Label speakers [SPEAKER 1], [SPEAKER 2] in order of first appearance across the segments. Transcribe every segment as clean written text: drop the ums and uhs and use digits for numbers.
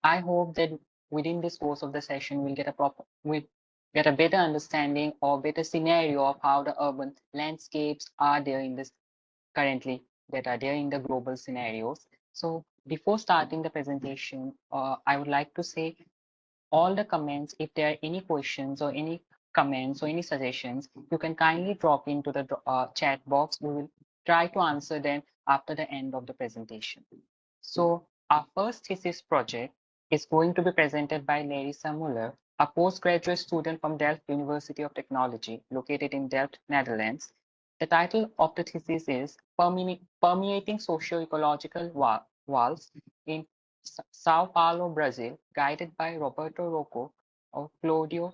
[SPEAKER 1] I hope that within this course of the session, we'll get a better understanding or better scenario of how the urban landscapes are there in this currently that are there in the global scenarios. So before starting the presentation, I would like to say all the comments, if there are any questions or any comments or any suggestions, you can kindly drop into the chat box. We will try to answer them after the end of the presentation. So our first thesis project is going to be presented by Larissa Muller, a postgraduate student from Delft University of Technology, located in Delft, Netherlands. The title of the thesis is Permeating Socio-Ecological Walls in Sao Paulo, Brazil, guided by Roberto Rocco or Claudio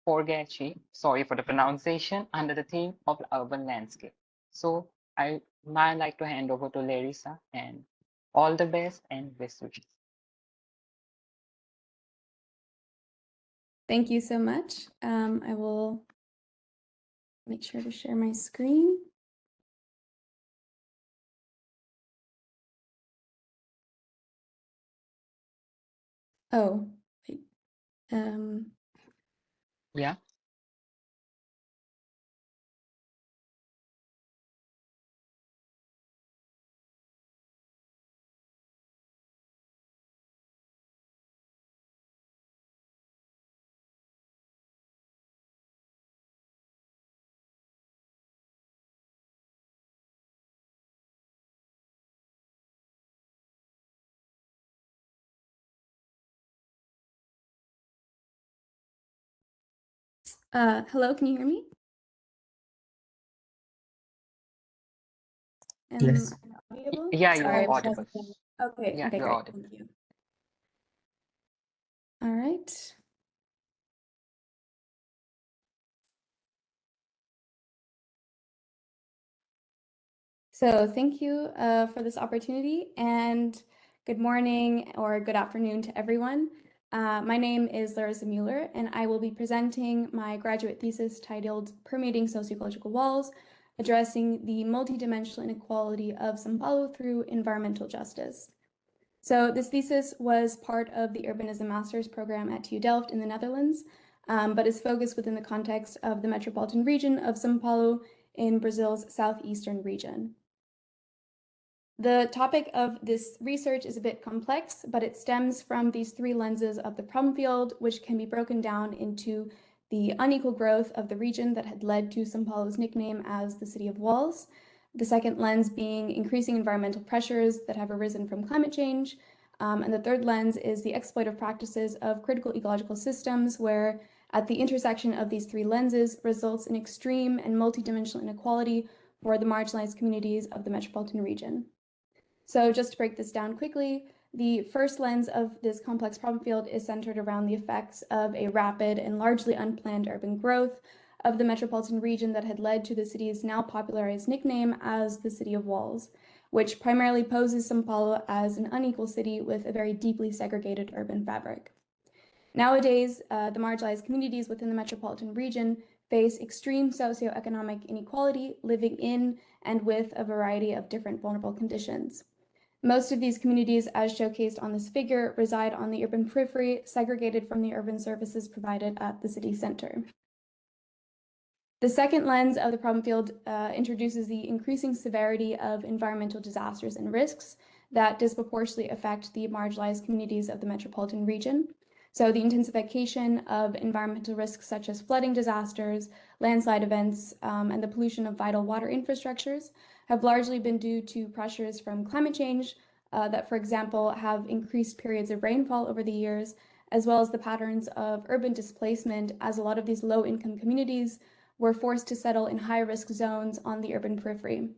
[SPEAKER 1] Forgacci, sorry for the pronunciation, under the theme of urban landscape. So I might like to hand over to Larissa, and all the best and best wishes.
[SPEAKER 2] Thank you so much. I will make sure to share my screen. Oh, wait.
[SPEAKER 1] Yeah.
[SPEAKER 2] Hello, can you hear me?
[SPEAKER 3] Yes.
[SPEAKER 2] Audible?
[SPEAKER 1] Yeah, you're
[SPEAKER 2] Sorry,
[SPEAKER 1] audible.
[SPEAKER 2] Okay,
[SPEAKER 1] Yeah,
[SPEAKER 2] okay,
[SPEAKER 1] you're
[SPEAKER 2] great.
[SPEAKER 1] audible.
[SPEAKER 2] Thank you. All right. So thank you for this opportunity, and good morning or good afternoon to everyone. My name is Larissa Muller, and I will be presenting my graduate thesis titled Permeating Socioecological Walls, Addressing the Multidimensional Inequality of São Paulo Through Environmental Justice. So this thesis was part of the Urbanism Master's program at TU Delft in the Netherlands, but is focused within the context of the metropolitan region of São Paulo in Brazil's southeastern region. The topic of this research is a bit complex, but it stems from these three lenses of the problem field, which can be broken down into the unequal growth of the region that had led to São Paulo's nickname as the City of Walls. The second lens being increasing environmental pressures that have arisen from climate change. And the third lens is the exploitative practices of critical ecological systems, where at the intersection of these three lenses results in extreme and multidimensional inequality for the marginalized communities of the metropolitan region. So just to break this down quickly, the first lens of this complex problem field is centered around the effects of a rapid and largely unplanned urban growth of the metropolitan region that had led to the city's now popularized nickname as the City of Walls, which primarily poses São Paulo as an unequal city with a very deeply segregated urban fabric. Nowadays, the marginalized communities within the metropolitan region face extreme socioeconomic inequality, living in and with a variety of different vulnerable conditions. Most of these communities, as showcased on this figure, reside on the urban periphery, segregated from the urban services provided at the city center. The second lens of the problem field introduces the increasing severity of environmental disasters and risks that disproportionately affect the marginalized communities of the metropolitan region. So the intensification of environmental risks such as flooding disasters, landslide events, and the pollution of vital water infrastructures have largely been due to pressures from climate change that, for example, have increased periods of rainfall over the years, as well as the patterns of urban displacement, as a lot of these low-income communities were forced to settle in high-risk zones on the urban periphery.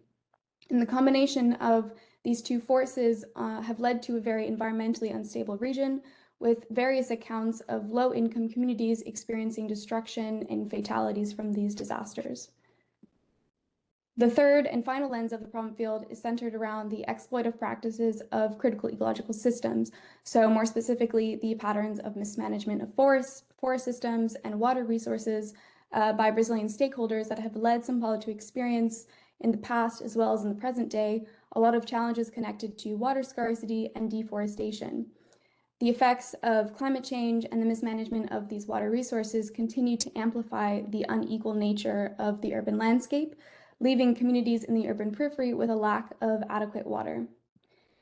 [SPEAKER 2] And the combination of these two forces have led to a very environmentally unstable region, with various accounts of low-income communities experiencing destruction and fatalities from these disasters. The third and final lens of the problem field is centered around the exploitative practices of critical ecological systems. So more specifically, the patterns of mismanagement of forest systems and water resources by Brazilian stakeholders that have led São Paulo to experience in the past as well as in the present day a lot of challenges connected to water scarcity and deforestation. The effects of climate change and the mismanagement of these water resources continue to amplify the unequal nature of the urban landscape, leaving communities in the urban periphery with a lack of adequate water.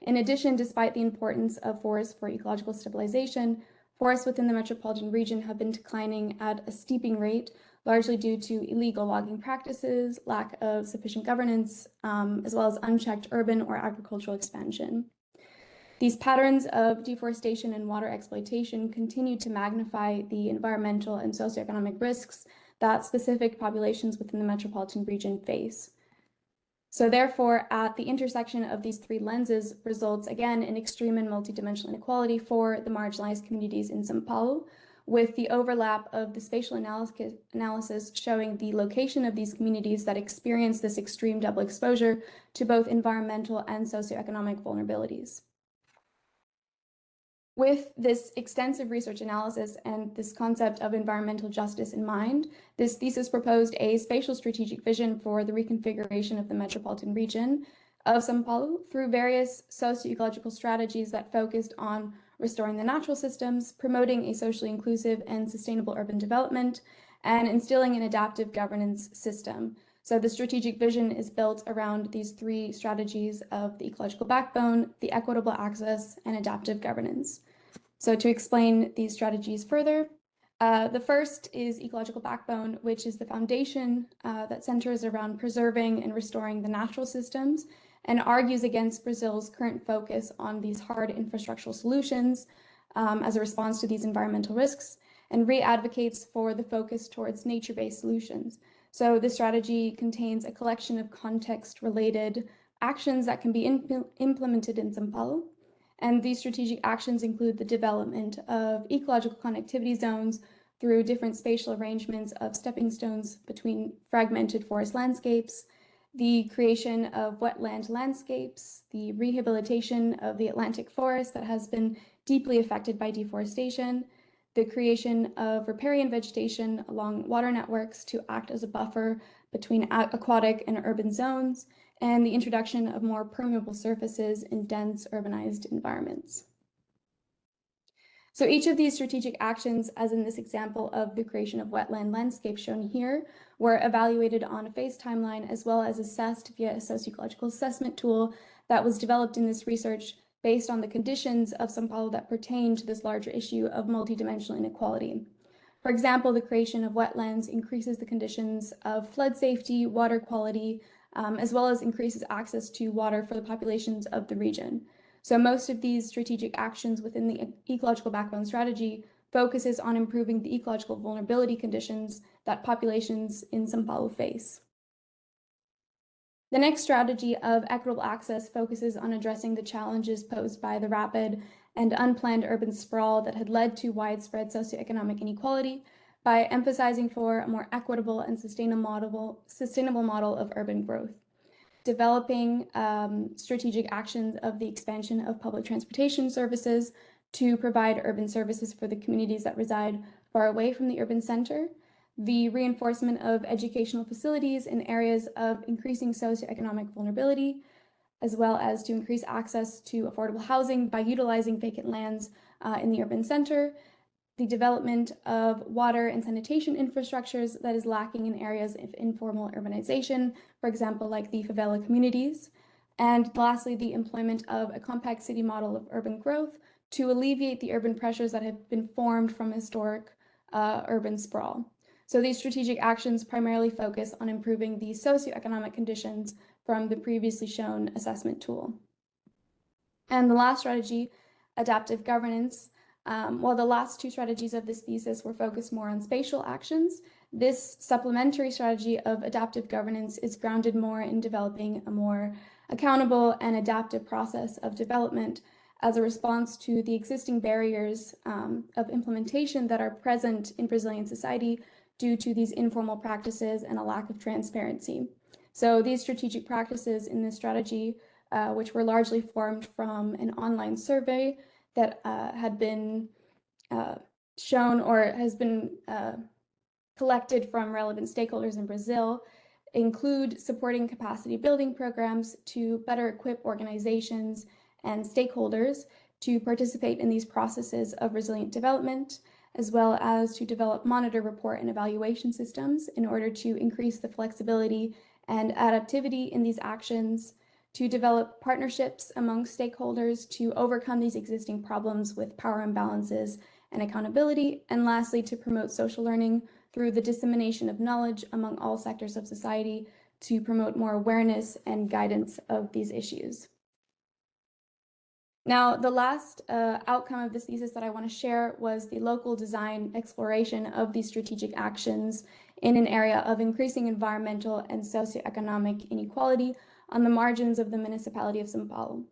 [SPEAKER 2] In addition, despite the importance of forests for ecological stabilization, forests within the metropolitan region have been declining at a steeping rate, largely due to illegal logging practices, lack of sufficient governance, as well as unchecked urban or agricultural expansion. These patterns of deforestation and water exploitation continue to magnify the environmental and socioeconomic risks that specific populations within the metropolitan region face. So therefore, at the intersection of these three lenses results again in extreme and multidimensional inequality for the marginalized communities in São Paulo, with the overlap of the spatial analysis showing the location of these communities that experience this extreme double exposure to both environmental and socioeconomic vulnerabilities. With this extensive research analysis and this concept of environmental justice in mind, this thesis proposed a spatial strategic vision for the reconfiguration of the metropolitan region of São Paulo through various socio-ecological strategies that focused on restoring the natural systems, promoting a socially inclusive and sustainable urban development, and instilling an adaptive governance system. So the strategic vision is built around these three strategies of the ecological backbone, the equitable access, and adaptive governance. So to explain these strategies further, the first is ecological backbone, which is the foundation that centers around preserving and restoring the natural systems and argues against Brazil's current focus on these hard infrastructural solutions as a response to these environmental risks, and re-advocates for the focus towards nature-based solutions. So this strategy contains a collection of context-related actions that can be implemented in São Paulo. And these strategic actions include the development of ecological connectivity zones through different spatial arrangements of stepping stones between fragmented forest landscapes, the creation of wetland landscapes, the rehabilitation of the Atlantic forest that has been deeply affected by deforestation, the creation of riparian vegetation along water networks to act as a buffer between aquatic and urban zones, and the introduction of more permeable surfaces in dense urbanized environments. So each of these strategic actions, as in this example of the creation of wetland landscapes shown here, were evaluated on a phase timeline as well as assessed via a socioecological assessment tool that was developed in this research based on the conditions of São Paulo that pertain to this larger issue of multidimensional inequality. For example, the creation of wetlands increases the conditions of flood safety, water quality, as well as increases access to water for the populations of the region. So most of these strategic actions within the ecological backbone strategy focuses on improving the ecological vulnerability conditions that populations in São Paulo face. The next strategy of equitable access focuses on addressing the challenges posed by the rapid and unplanned urban sprawl that had led to widespread socioeconomic inequality by emphasizing for a more equitable and sustainable model of urban growth, developing strategic actions of the expansion of public transportation services to provide urban services for the communities that reside far away from the urban center, the reinforcement of educational facilities in areas of increasing socioeconomic vulnerability, as well as to increase access to affordable housing by utilizing vacant lands in the urban center, the development of water and sanitation infrastructures that is lacking in areas of informal urbanization, for example, like the favela communities, and lastly, the employment of a compact city model of urban growth to alleviate the urban pressures that have been formed from historic urban sprawl. So these strategic actions primarily focus on improving the socioeconomic conditions from the previously shown assessment tool. And the last strategy, adaptive governance, while the last two strategies of this thesis were focused more on spatial actions, this supplementary strategy of adaptive governance is grounded more in developing a more accountable and adaptive process of development as a response to the existing barriers of implementation that are present in Brazilian society due to these informal practices and a lack of transparency. So these strategic practices in this strategy, which were largely formed from an online survey that had been shown or has been collected from relevant stakeholders in Brazil, include supporting capacity building programs to better equip organizations and stakeholders to participate in these processes of resilient development, as well as to develop, monitor, report, and evaluation systems in order to increase the flexibility and adaptivity in these actions, to develop partnerships among stakeholders to overcome these existing problems with power imbalances and accountability, and lastly, to promote social learning through the dissemination of knowledge among all sectors of society to promote more awareness and guidance of these issues. Now, the last outcome of this thesis that I want to share was the local design exploration of these strategic actions in an area of increasing environmental and socioeconomic inequality on the margins of the municipality of São Paulo.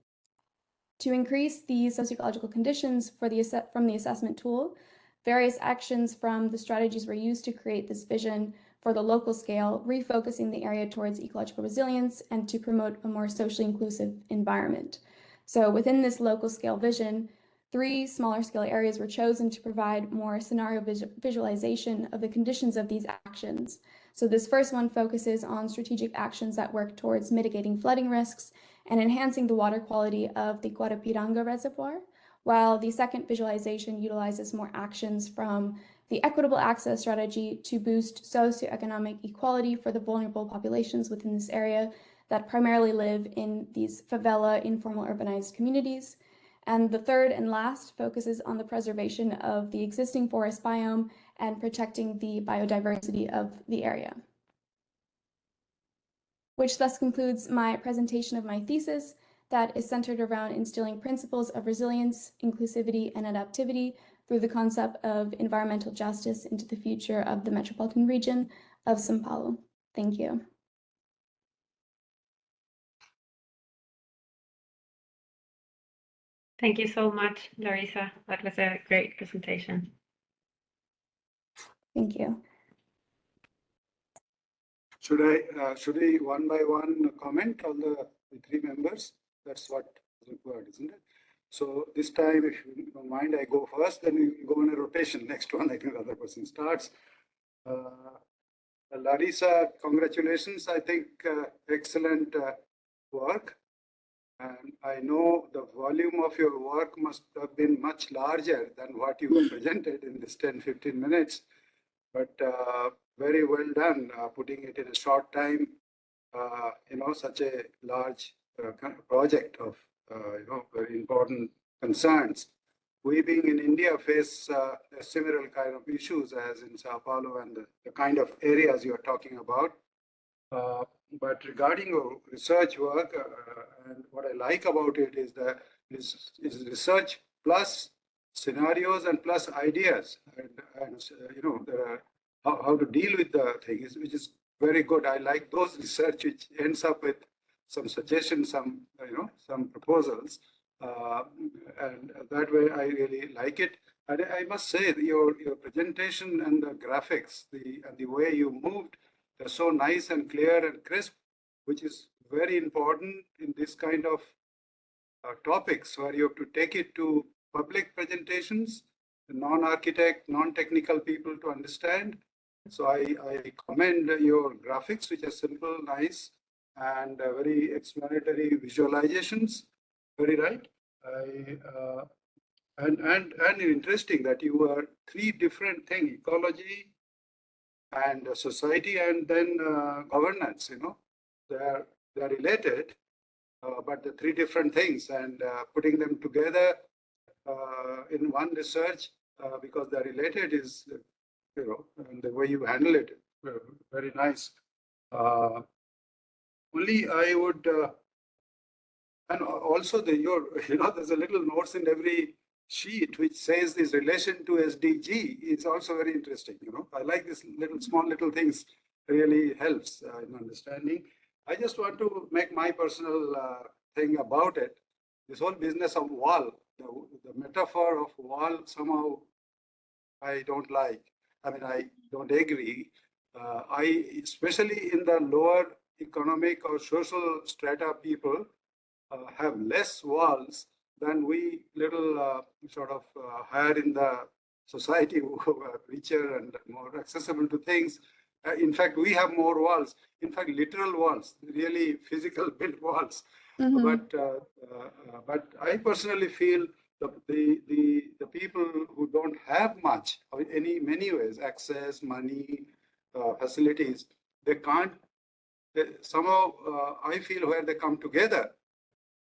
[SPEAKER 2] To increase the sociological conditions from the assessment tool, various actions from the strategies were used to create this vision for the local scale, refocusing the area towards ecological resilience and to promote a more socially inclusive environment. So within this local scale vision, 3 smaller scale areas were chosen to provide more scenario visualization of the conditions of these actions. So this first one focuses on strategic actions that work towards mitigating flooding risks and enhancing the water quality of the Guarapiranga Reservoir, while the second visualization utilizes more actions from the equitable access strategy to boost socioeconomic equality for the vulnerable populations within this area that primarily live in these favela informal urbanized communities. And the third and last focuses on the preservation of the existing forest biome and protecting the biodiversity of the area. Which thus concludes my presentation of my thesis that is centered around instilling principles of resilience, inclusivity, and adaptivity through the concept of environmental justice into the future of the metropolitan region of São Paulo. Thank you.
[SPEAKER 3] Thank you so much, Larissa. That was a great presentation.
[SPEAKER 2] Thank you.
[SPEAKER 4] Should I one by one comment on the 3 members? That's what is required, isn't it? So this time, if you don't mind, I go first, then you go in a rotation. Next one, I think the other person starts. Larissa, congratulations. I think excellent work. And I know the volume of your work must have been much larger than what you presented in this 10-15 minutes. But very well done, putting it in a short time, such a large kind of project of, very important concerns. We being in India face a similar kind of issues as in Sao Paulo and the kind of areas you are talking about. But regarding your research work, and what I like about it is that is research plus scenarios and plus ideas, and there are how to deal with the things, which is very good. I like those research which ends up with some suggestions, some proposals, and that way I really like it. And I must say your presentation and the graphics, and the way you moved, they're so nice and clear and crisp, which is very important in this kind of topics where you have to take it to public presentations, non-architect, non-technical people to understand. So I commend your graphics, which are simple, nice, and very explanatory visualizations. Very right. And interesting that you were 3 different things: ecology and society, and then governance. They're related, but the 3 different things, and putting them together in one research because they're related is, and the way you handle it, very nice. Only I would, and also there's a little notes in every sheet which says this relation to SDG is also very interesting. I like this small little things, really helps in understanding. I just want to make my personal thing about it. This whole business of wall, the metaphor of wall, somehow I don't like. I mean, I don't agree. Especially in the lower economic or social strata, people have less walls than we little higher in the society who are richer and more accessible to things. In fact, we have more walls. In fact, literal walls, really physical built walls.
[SPEAKER 2] Mhm.
[SPEAKER 4] But I personally feel the people who don't have much, or many ways, access, money, facilities, they can't. Somehow, I feel where they come together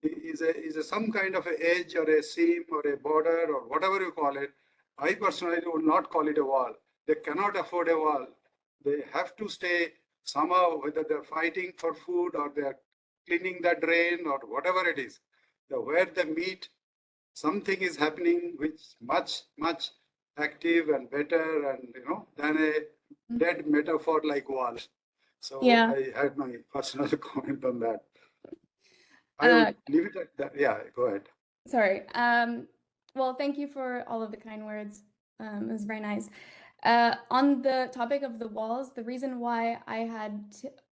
[SPEAKER 4] is some kind of an edge or a seam or a border or whatever you call it. I personally would not call it a wall. They cannot afford a wall. They have to stay somehow, whether they're fighting for food or they're cleaning the drain or whatever it is. Where they meet, something is happening which much active and better and than a dead metaphor like wall. So
[SPEAKER 2] Yeah.
[SPEAKER 4] I had my personal comment on that. I
[SPEAKER 2] Uh,
[SPEAKER 4] would leave it at that. Yeah, go ahead.
[SPEAKER 2] Sorry. Well, thank you for all of the kind words. It was very nice. On the topic of the walls, the reason why I had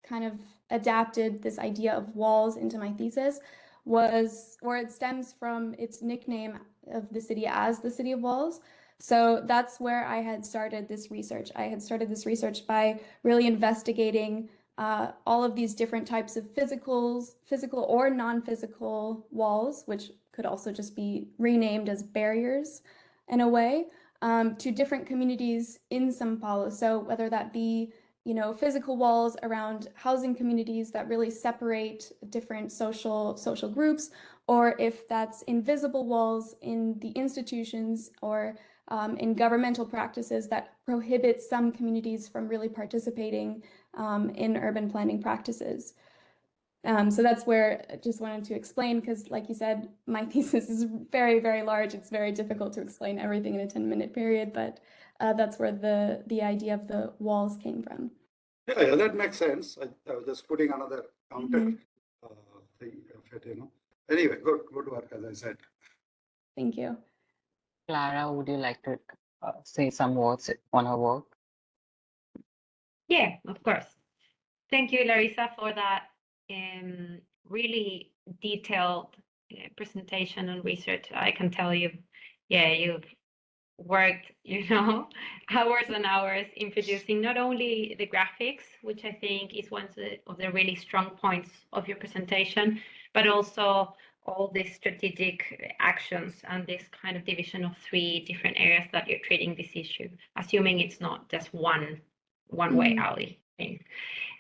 [SPEAKER 2] kind of adapted this idea of walls into my thesis was, or it stems from its nickname of the city as the City of Walls. So that's where I had started this research. I had started this research by really investigating all of these different types of physical or non-physical walls, which could also just be renamed as barriers in a way, to different communities in São Paulo. So whether that be, physical walls around housing communities that really separate different social groups, or if that's invisible walls in the institutions or in governmental practices that prohibit some communities from really participating in urban planning practices. So that's where I just wanted to explain, because like you said, my thesis is very, very large. It's very difficult to explain everything in a 10-minute period, but that's where the idea of the walls came from.
[SPEAKER 4] Yeah, that makes sense. I was just putting another counter thing of it, Anyway, good work, as I said.
[SPEAKER 2] Thank you.
[SPEAKER 1] Clara, would you like to say some words on her work?
[SPEAKER 3] Yeah, of course. Thank you, Larissa, for that really detailed presentation and research. I can tell you, yeah, you've worked, hours and hours in producing not only the graphics, which I think is one of the really strong points of your presentation, but also all these strategic actions and this kind of division of 3 different areas that you're treating this issue, assuming it's not just one way alley thing.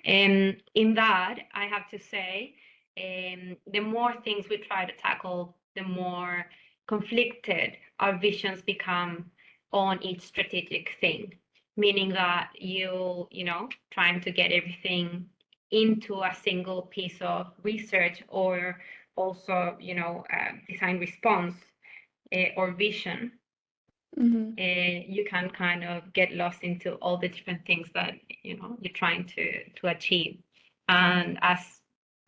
[SPEAKER 3] In that, I have to say, the more things we try to tackle, the more conflicted our visions become on each strategic thing, meaning that trying to get everything into a single piece of research, or also, design response or vision. You can kind of get lost into all the different things that you're trying to achieve, and as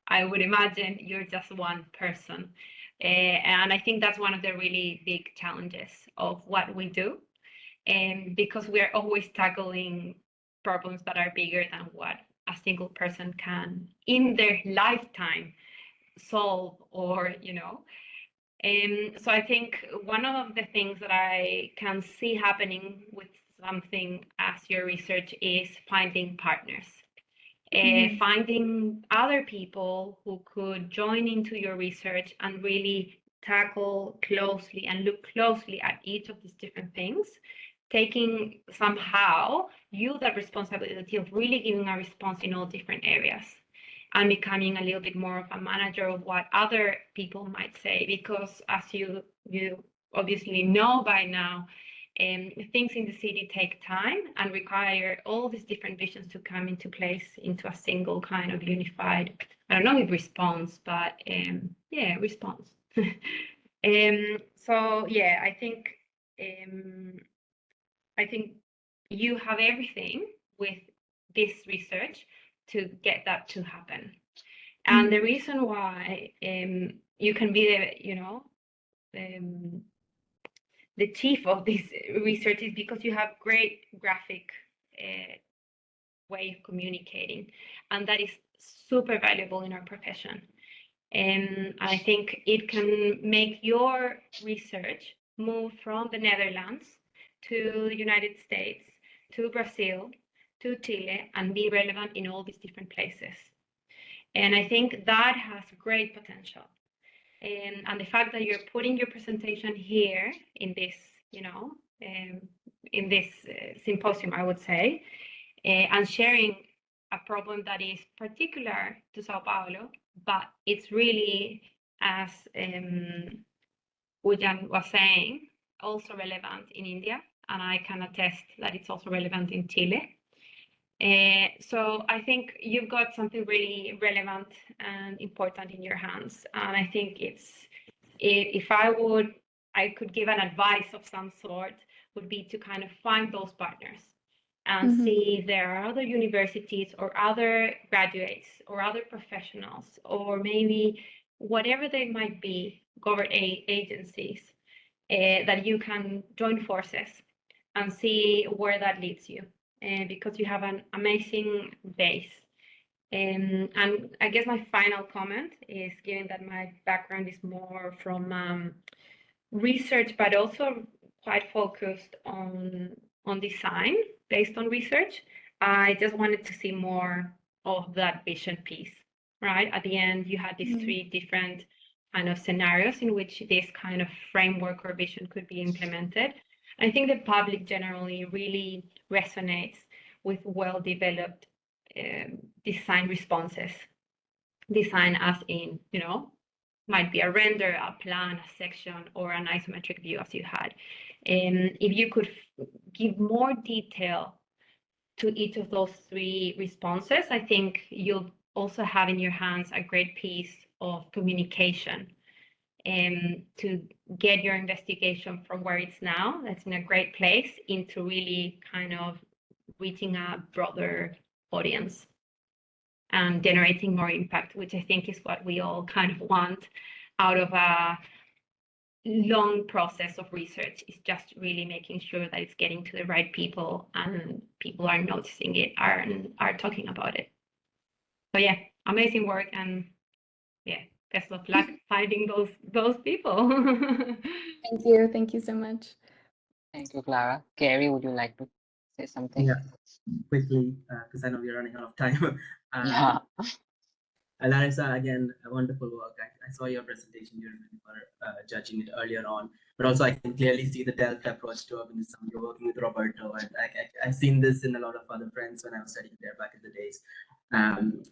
[SPEAKER 3] I would imagine, you're just one person, and I think that's one of the really big challenges of what we do, because we're always tackling problems that are bigger than what a single person can in their lifetime solve, or so I think one of the things that I can see happening with something as your research is finding partners, finding other people who could join into your research and really tackle closely and look closely at each of these different things, taking somehow you the responsibility of really giving a response in all different areas, and becoming a little bit more of a manager of what other people might say, because as you obviously know by now, things in the city take time and require all these different visions to come into place into a single kind of unified, I don't know if response, but response. So yeah, I think you have everything with this research to get that to happen. And the reason why you can be the chief of this research is because you have great graphic way of communicating, and that is super valuable in our profession. And I think it can make your research move from the Netherlands to the United States, to Brazil, to Chile and be relevant in all these different places. And I think that has great potential. And the fact that you're putting your presentation here in this, in this symposium, I would say, and sharing a problem that is particular to Sao Paulo, but it's really, as Ujan was saying, also relevant in India, and I can attest that it's also relevant in Chile. So I think you've got something really relevant and important in your hands. And I think if I could give an advice of some sort, would be to kind of find those partners and see if there are other universities or other graduates or other professionals, or maybe whatever they might be, government agencies, that you can join forces and see where that leads you. Because you have an amazing base. And I guess my final comment is, given that my background is more from research, but also quite focused on design based on research, I just wanted to see more of that vision piece, right? At the end, you had these three different kind of scenarios in which this kind of framework or vision could be implemented. I think the public generally really resonates with well-developed design responses. Design as in, might be a render, a plan, a section, or an isometric view as you had. If you could give more detail to each of those three responses, I think you'll also have in your hands a great piece of communication to get your investigation from where it's now, that's in a great place, into really kind of reaching a broader audience and generating more impact, which I think is what we all kind of want out of a long process of research. Is just really making sure that it's getting to the right people and people are noticing it, are talking about it. So yeah, amazing work, and yeah, best of luck finding those people.
[SPEAKER 2] Thank you so much.
[SPEAKER 1] Thank you, Clara. Gary, would you like to say something?
[SPEAKER 5] Yeah, quickly, because I know we're running out of time.
[SPEAKER 1] Yeah.
[SPEAKER 5] Larissa, again, a wonderful work. I saw your presentation during judging it earlier on, but also I can clearly see the Delft approach to urbanism. You're working with Roberto, and I've seen this in a lot of other friends when I was studying there back in the days.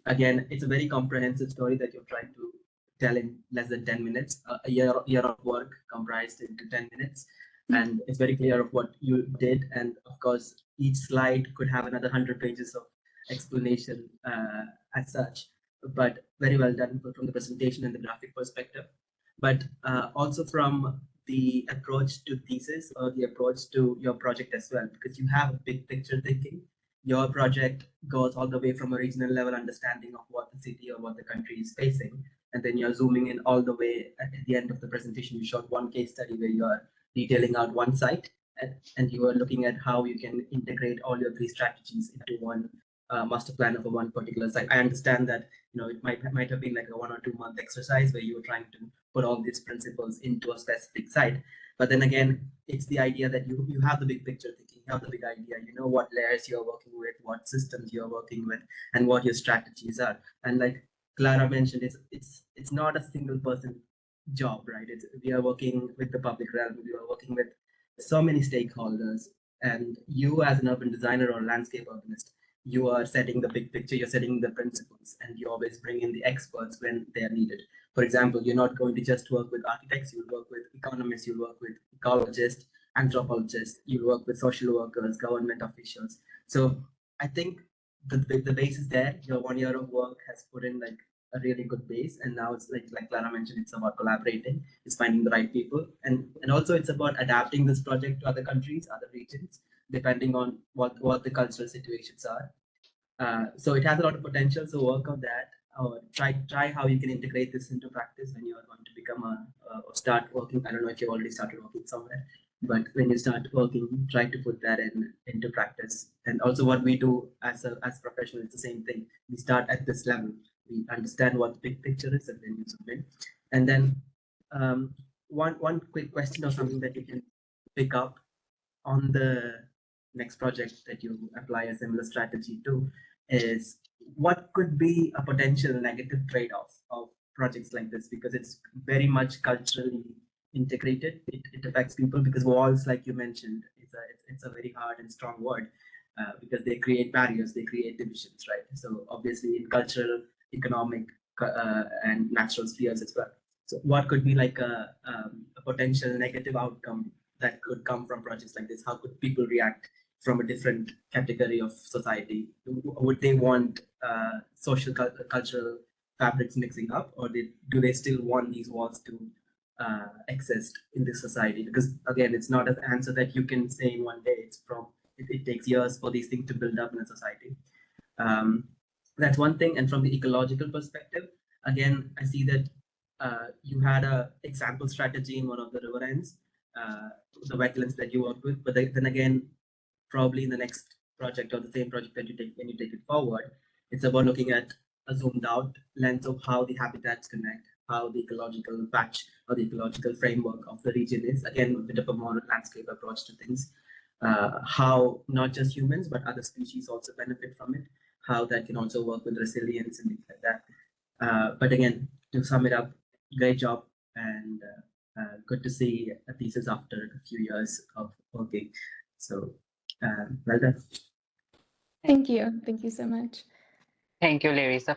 [SPEAKER 5] Again, it's a very comprehensive story that you're trying to tell in less than 10 minutes, a year of work comprised into 10 minutes. And it's very clear of what you did. And of course, each slide could have another 100 pages of explanation as such, but very well done from the presentation and the graphic perspective. But also from the approach to thesis or the approach to your project as well, because you have a big picture thinking. Your project goes all the way from a regional level understanding of what the city or what the country is facing. And then you're zooming in all the way at the end of the presentation. You showed one case study where you are detailing out one site, and you are looking at how you can integrate all your three strategies into one master plan of one particular site. I understand that it might have been like a 1 or 2 month exercise where you were trying to put all these principles into a specific site. But then again, it's the idea that you have the big picture thinking, you have the big idea, you know what layers you're working with, what systems you're working with, and what your strategies are. And like Clara mentioned, it's not a single person job, right? We are working with the public realm, we are working with so many stakeholders, and you as an urban designer or landscape urbanist, you are setting the big picture, you're setting the principles, and you always bring in the experts when they are needed. For example, you're not going to just work with architects, you'll work with economists, you'll work with ecologists, anthropologists, you'll work with social workers, government officials. So I think the base is there. Your 1 year of work has put in like a really good base, and now it's like Clara mentioned, it's about collaborating, it's finding the right people, and also it's about adapting this project to other countries, other regions, depending on what the cultural situations are. So it has a lot of potential, so work on that, or try how you can integrate this into practice when you are going to become start working. I don't know if you've already started working somewhere, but when you start working, try to put that into practice. And also what we do as professionals, it's the same thing. We start at this level, we understand what the big picture is, and then you zoom in. And then one quick question or something that you can pick up on the next project that you apply a similar strategy to is what could be a potential negative trade-off of projects like this, because it's very much culturally integrated. It affects people because walls, like you mentioned, it's a very hard and strong word because they create barriers, they create divisions, right? So obviously in cultural, economic, and natural spheres as well. So what could be like a potential negative outcome that could come from projects like this? How could people react from a different category of society? Would they want social cultural fabrics mixing up, or do they still want these walls to exist in this society? Because again, it's not an answer that you can say in one day. It takes years for these things to build up in a society. That's one thing. And from the ecological perspective, again, I see that you had a example strategy in one of the river ends, the wetlands that you worked with, but then again, probably in the next project or the same project that you take, when you take it forward, it's about looking at a zoomed out lens of how the habitats connect, how the ecological patch or the ecological framework of the region is, again, a bit of a more landscape approach to things, how not just humans, but other species also benefit from it, how that can also work with resilience and things like that. But again, to sum it up, great job, and good to see a thesis after a few years of working. So well done.
[SPEAKER 2] Thank you. Thank you so much.
[SPEAKER 1] Thank you, Larissa,